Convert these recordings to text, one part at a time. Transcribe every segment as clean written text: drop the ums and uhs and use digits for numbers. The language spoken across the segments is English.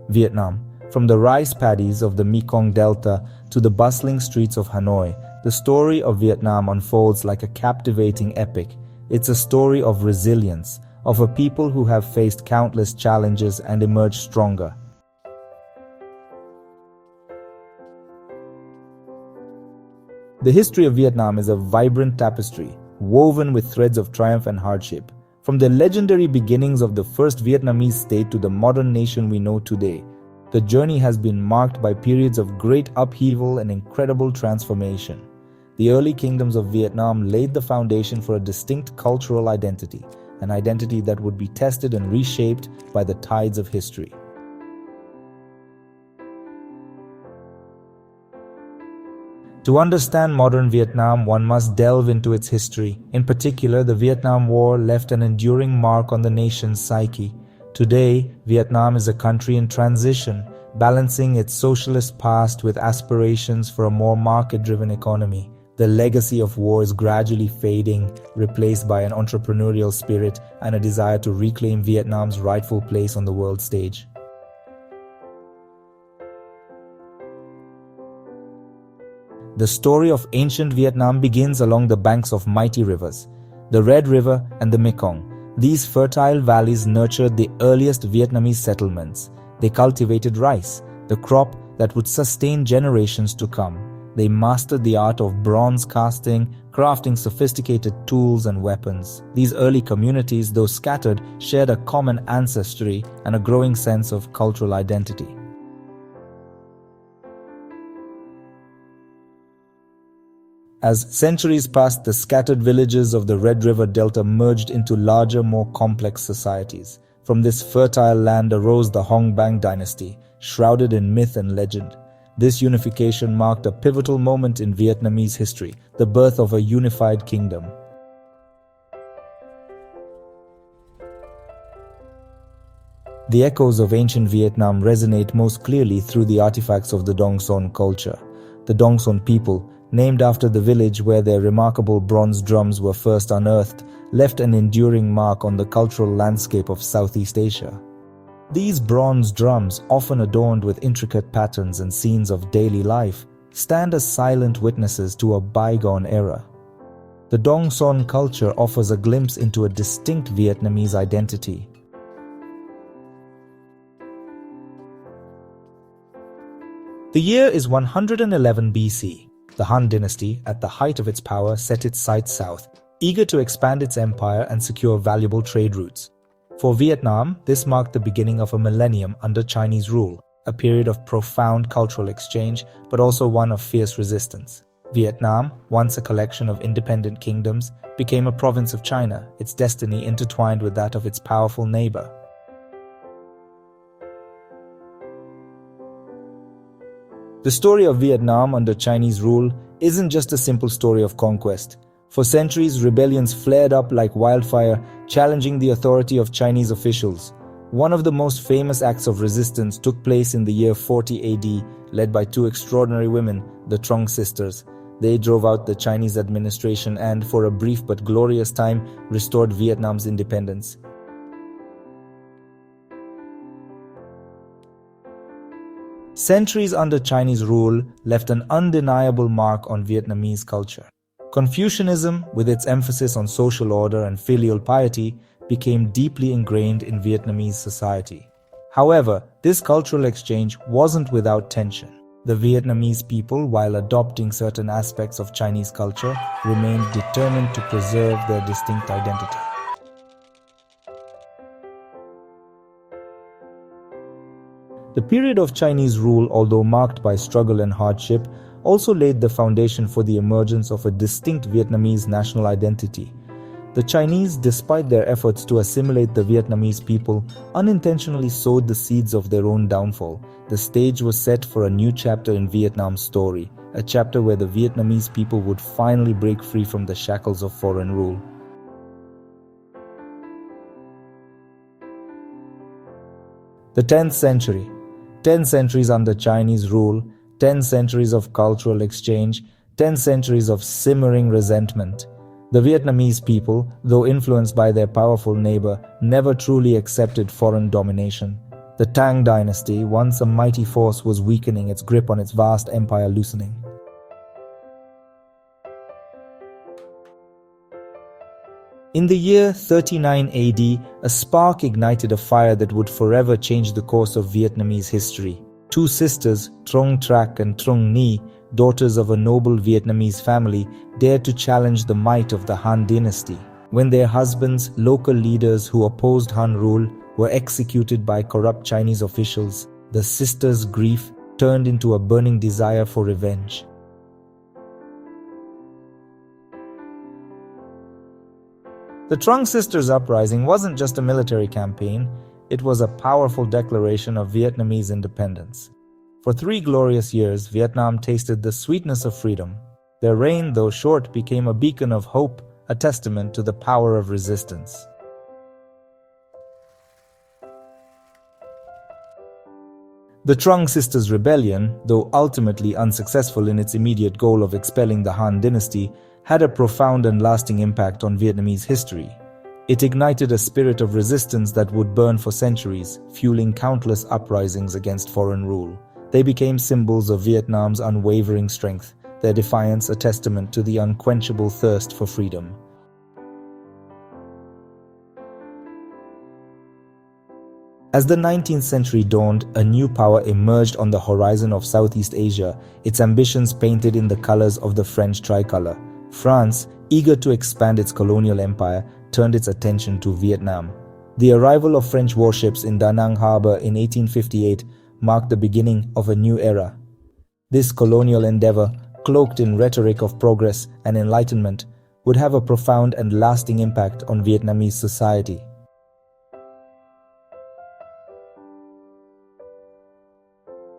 Vietnam. From the rice paddies of the Mekong Delta to the bustling streets of Hanoi, the story of Vietnam unfolds like a captivating epic. It's a story of resilience, of a people who have faced countless challenges and emerged stronger. The history of Vietnam is a vibrant tapestry, woven with threads of triumph and hardship. From the legendary beginnings of the first Vietnamese state to the modern nation we know today, the journey has been marked by periods of great upheaval and incredible transformation. The early kingdoms of Vietnam laid the foundation for a distinct cultural identity, an identity that would be tested and reshaped by the tides of history. To understand modern Vietnam, one must delve into its history. In particular, the Vietnam War left an enduring mark on the nation's psyche. Today, Vietnam is a country in transition, balancing its socialist past with aspirations for a more market-driven economy. The legacy of war is gradually fading, replaced by an entrepreneurial spirit and a desire to reclaim Vietnam's rightful place on the world stage. The story of ancient Vietnam begins along the banks of mighty rivers, the Red River and the Mekong. These fertile valleys nurtured the earliest Vietnamese settlements. They cultivated rice, the crop that would sustain generations to come. They mastered the art of bronze casting, crafting sophisticated tools and weapons. These early communities, though scattered, shared a common ancestry and a growing sense of cultural identity. As centuries passed, the scattered villages of the Red River Delta merged into larger, more complex societies. From this fertile land arose the Hong Bang dynasty, shrouded in myth and legend. This unification marked a pivotal moment in Vietnamese history, the birth of a unified kingdom. The echoes of ancient Vietnam resonate most clearly through the artifacts of the Dong Son culture. The Dong Son people, named after the village where their remarkable bronze drums were first unearthed, left an enduring mark on the cultural landscape of Southeast Asia. These bronze drums, often adorned with intricate patterns and scenes of daily life, stand as silent witnesses to a bygone era. The Dong Son culture offers a glimpse into a distinct Vietnamese identity. The year is 111 BC. The Han dynasty, at the height of its power, set its sights south, eager to expand its empire and secure valuable trade routes. For Vietnam, this marked the beginning of a millennium under Chinese rule, a period of profound cultural exchange, but also one of fierce resistance. Vietnam, once a collection of independent kingdoms, became a province of China, its destiny intertwined with that of its powerful neighbor. The story of Vietnam under Chinese rule isn't just a simple story of conquest. For centuries, rebellions flared up like wildfire, challenging the authority of Chinese officials. One of the most famous acts of resistance took place in the year 40 AD, led by two extraordinary women, the Trung sisters. They drove out the Chinese administration and, for a brief but glorious time, restored Vietnam's independence. Centuries under Chinese rule left an undeniable mark on Vietnamese culture. Confucianism, with its emphasis on social order and filial piety, became deeply ingrained in Vietnamese society. However, this cultural exchange wasn't without tension. The Vietnamese people, while adopting certain aspects of Chinese culture, remained determined to preserve their distinct identity. The period of Chinese rule, although marked by struggle and hardship, also laid the foundation for the emergence of a distinct Vietnamese national identity. The Chinese, despite their efforts to assimilate the Vietnamese people, unintentionally sowed the seeds of their own downfall. The stage was set for a new chapter in Vietnam's story, a chapter where the Vietnamese people would finally break free from the shackles of foreign rule. The 10th century. 10 centuries under Chinese rule, 10 centuries of cultural exchange, 10 centuries of simmering resentment. The Vietnamese people, though influenced by their powerful neighbor, never truly accepted foreign domination. The Tang dynasty, once a mighty force, was weakening, its grip on its vast empire loosening. In the year 39 AD, a spark ignited a fire that would forever change the course of Vietnamese history. Two sisters, Trung Trac and Trung Ni, daughters of a noble Vietnamese family, dared to challenge the might of the Han dynasty. When their husbands, local leaders who opposed Han rule, were executed by corrupt Chinese officials, the sisters' grief turned into a burning desire for revenge. The Trung sisters' uprising wasn't just a military campaign, it was a powerful declaration of Vietnamese independence. For 3 glorious years, Vietnam tasted the sweetness of freedom. Their reign, though short, became a beacon of hope, a testament to the power of resistance. The Trung sisters' rebellion, though ultimately unsuccessful in its immediate goal of expelling the Han dynasty, had a profound and lasting impact on Vietnamese history. It ignited a spirit of resistance that would burn for centuries, fueling countless uprisings against foreign rule. They became symbols of Vietnam's unwavering strength, their defiance a testament to the unquenchable thirst for freedom. As the 19th century dawned, a new power emerged on the horizon of Southeast Asia, its ambitions painted in the colors of the French tricolor. France, eager to expand its colonial empire, turned its attention to Vietnam. The arrival of French warships in Da Nang harbor in 1858 marked the beginning of a new era. This colonial endeavor, cloaked in rhetoric of progress and enlightenment, would have a profound and lasting impact on Vietnamese society.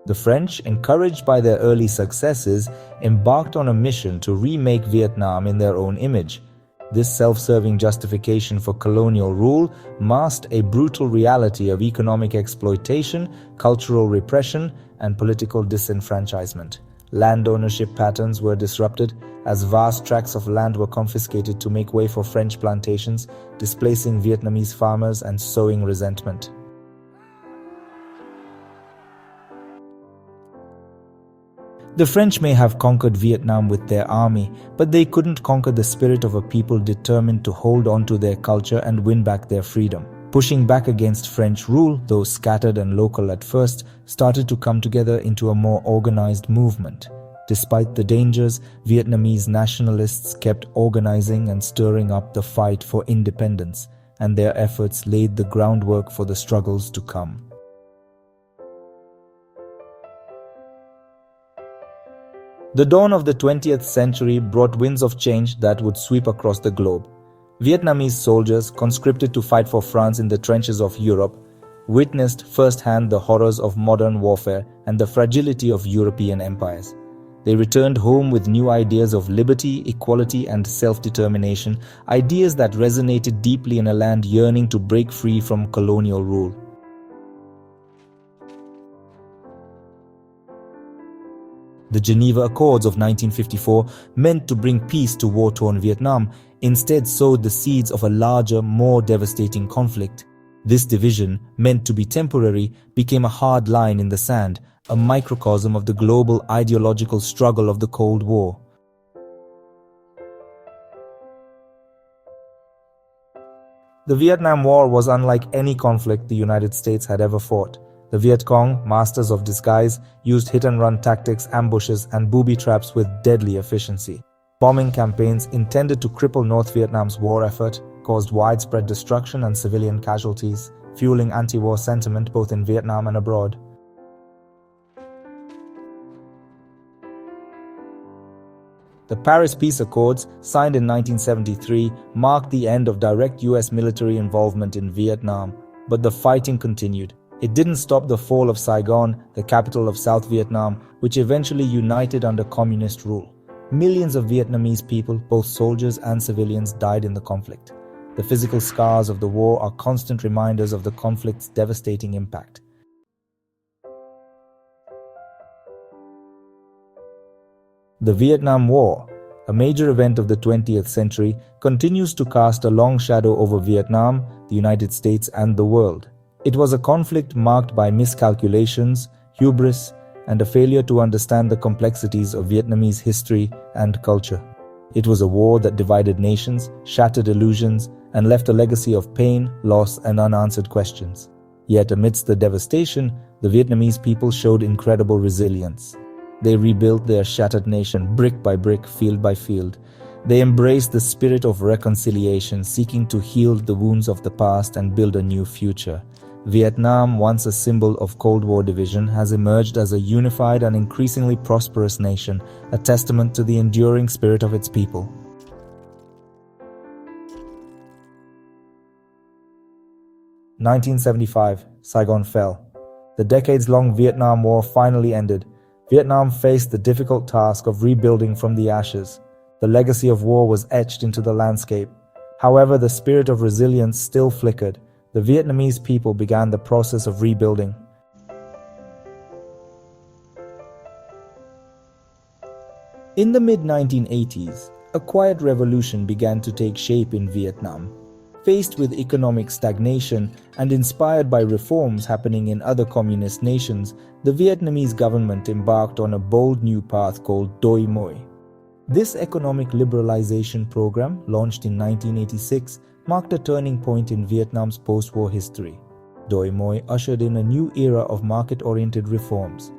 The French, encouraged by their early successes, embarked on a mission to remake Vietnam in their own image. This self-serving justification for colonial rule masked a brutal reality of economic exploitation, cultural repression, and political disenfranchisement. Land ownership patterns were disrupted as vast tracts of land were confiscated to make way for French plantations, displacing Vietnamese farmers and sowing resentment. The French may have conquered Vietnam with their army, but they couldn't conquer the spirit of a people determined to hold on to their culture and win back their freedom. Pushing back against French rule, though scattered and local at first, started to come together into a more organized movement. Despite the dangers, Vietnamese nationalists kept organizing and stirring up the fight for independence, and their efforts laid the groundwork for the struggles to come. The dawn of the 20th century brought winds of change that would sweep across the globe. Vietnamese soldiers, conscripted to fight for France in the trenches of Europe, witnessed firsthand the horrors of modern warfare and the fragility of European empires. They returned home with new ideas of liberty, equality, and self-determination, ideas that resonated deeply in a land yearning to break free from colonial rule. The Geneva Accords of 1954, meant to bring peace to war-torn Vietnam, instead sowed the seeds of a larger, more devastating conflict. This division, meant to be temporary, became a hard line in the sand, a microcosm of the global ideological struggle of the Cold War. The Vietnam War was unlike any conflict the United States had ever fought. The Viet Cong, masters of disguise, used hit-and-run tactics, ambushes, and booby traps with deadly efficiency. Bombing campaigns intended to cripple North Vietnam's war effort caused widespread destruction and civilian casualties, fueling anti-war sentiment both in Vietnam and abroad. The Paris Peace Accords, signed in 1973, marked the end of direct US military involvement in Vietnam, but the fighting continued. It didn't stop the fall of Saigon, the capital of South Vietnam, which eventually united under communist rule. Millions of Vietnamese people, both soldiers and civilians, died in the conflict. The physical scars of the war are constant reminders of the conflict's devastating impact. The Vietnam War, a major event of the 20th century, continues to cast a long shadow over Vietnam, the United States, and the world. It was a conflict marked by miscalculations, hubris, and a failure to understand the complexities of Vietnamese history and culture. It was a war that divided nations, shattered illusions, and left a legacy of pain, loss, and unanswered questions. Yet amidst the devastation, the Vietnamese people showed incredible resilience. They rebuilt their shattered nation brick by brick, field by field. They embraced the spirit of reconciliation, seeking to heal the wounds of the past and build a new future. Vietnam, once a symbol of Cold War division, has emerged as a unified and increasingly prosperous nation, a testament to the enduring spirit of its people. 1975, Saigon fell. The decades-long Vietnam War finally ended. Vietnam faced the difficult task of rebuilding from the ashes. The legacy of war was etched into the landscape. However, the spirit of resilience still flickered. The Vietnamese people began the process of rebuilding. In the mid-1980s, a quiet revolution began to take shape in Vietnam. Faced with economic stagnation and inspired by reforms happening in other communist nations, the Vietnamese government embarked on a bold new path called Doi Moi. This economic liberalization program, launched in 1986, marked a turning point in Vietnam's post-war history. Doi Moi ushered in a new era of market-oriented reforms.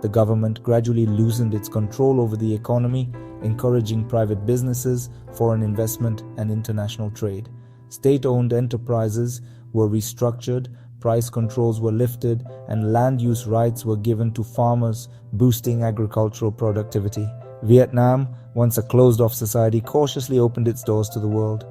The government gradually loosened its control over the economy, encouraging private businesses, foreign investment, and international trade. State-owned enterprises were restructured, price controls were lifted, and land use rights were given to farmers, boosting agricultural productivity. Vietnam, once a closed-off society, cautiously opened its doors to the world.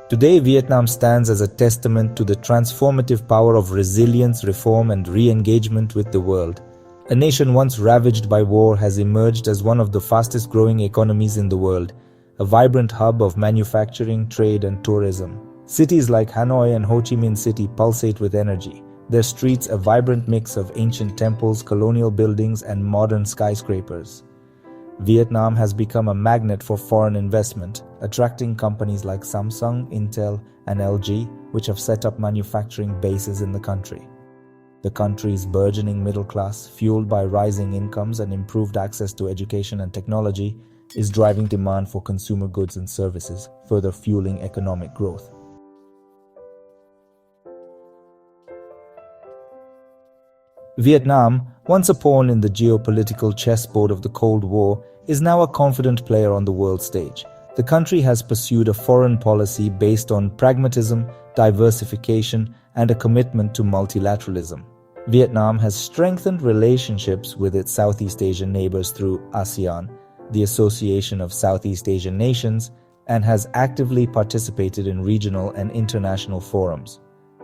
Today, Vietnam stands as a testament to the transformative power of resilience, reform, and re-engagement with the world. A nation once ravaged by war has emerged as one of the fastest-growing economies in the world, a vibrant hub of manufacturing, trade, and tourism. Cities like Hanoi and Ho Chi Minh City pulsate with energy, their streets a vibrant mix of ancient temples, colonial buildings, and modern skyscrapers. Vietnam has become a magnet for foreign investment, attracting companies like Samsung, Intel, and LG, which have set up manufacturing bases in the country. The country's burgeoning middle class, fueled by rising incomes and improved access to education and technology, is driving demand for consumer goods and services, further fueling economic growth. Vietnam, once a pawn in the geopolitical chessboard of the Cold War, is now a confident player on the world stage. The country has pursued a foreign policy based on pragmatism, diversification, and a commitment to multilateralism. Vietnam has strengthened relationships with its Southeast Asian neighbors through ASEAN, the Association of Southeast Asian Nations, and has actively participated in regional and international forums.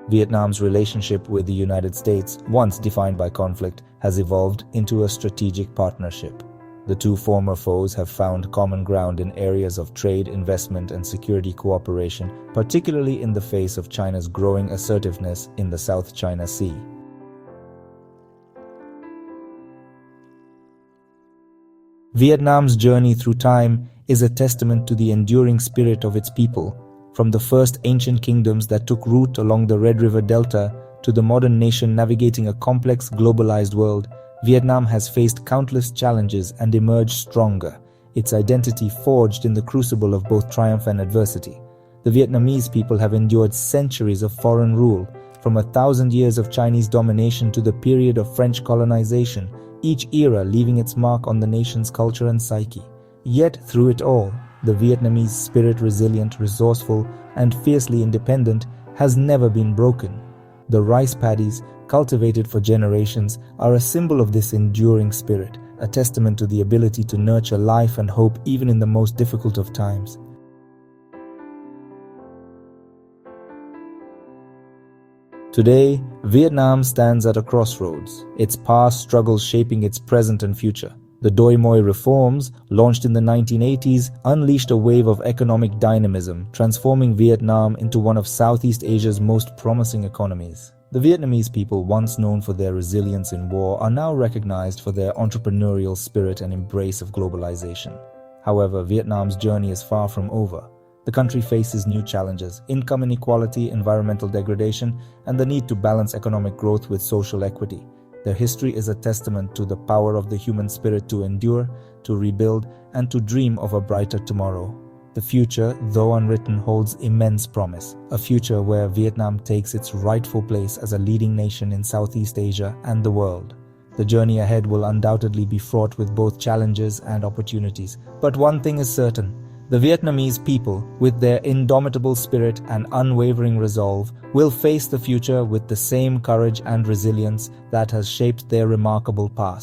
Vietnam's relationship with the United States, once defined by conflict, has evolved into a strategic partnership. The two former foes have found common ground in areas of trade, investment, and security cooperation, particularly in the face of China's growing assertiveness in the South China Sea. Vietnam's journey through time is a testament to the enduring spirit of its people. From the first ancient kingdoms that took root along the Red River Delta to the modern nation navigating a complex, globalized world, Vietnam has faced countless challenges and emerged stronger, its identity forged in the crucible of both triumph and adversity. The Vietnamese people have endured centuries of foreign rule, from 1,000 years of Chinese domination to the period of French colonization, each era leaving its mark on the nation's culture and psyche. Yet, through it all, the Vietnamese spirit, resilient, resourceful, and fiercely independent, has never been broken. The rice paddies, cultivated for generations, are a symbol of this enduring spirit, a testament to the ability to nurture life and hope even in the most difficult of times. Today, Vietnam stands at a crossroads, its past struggles shaping its present and future. The Doi Moi reforms, launched in the 1980s, unleashed a wave of economic dynamism, transforming Vietnam into one of Southeast Asia's most promising economies. The Vietnamese people, once known for their resilience in war, are now recognized for their entrepreneurial spirit and embrace of globalization. However, Vietnam's journey is far from over. The country faces new challenges: income inequality, environmental degradation, and the need to balance economic growth with social equity. Their history is a testament to the power of the human spirit to endure, to rebuild, and to dream of a brighter tomorrow. The future, though unwritten, holds immense promise. A future where Vietnam takes its rightful place as a leading nation in Southeast Asia and the world. The journey ahead will undoubtedly be fraught with both challenges and opportunities. But one thing is certain: the Vietnamese people, with their indomitable spirit and unwavering resolve, will face the future with the same courage and resilience that has shaped their remarkable past.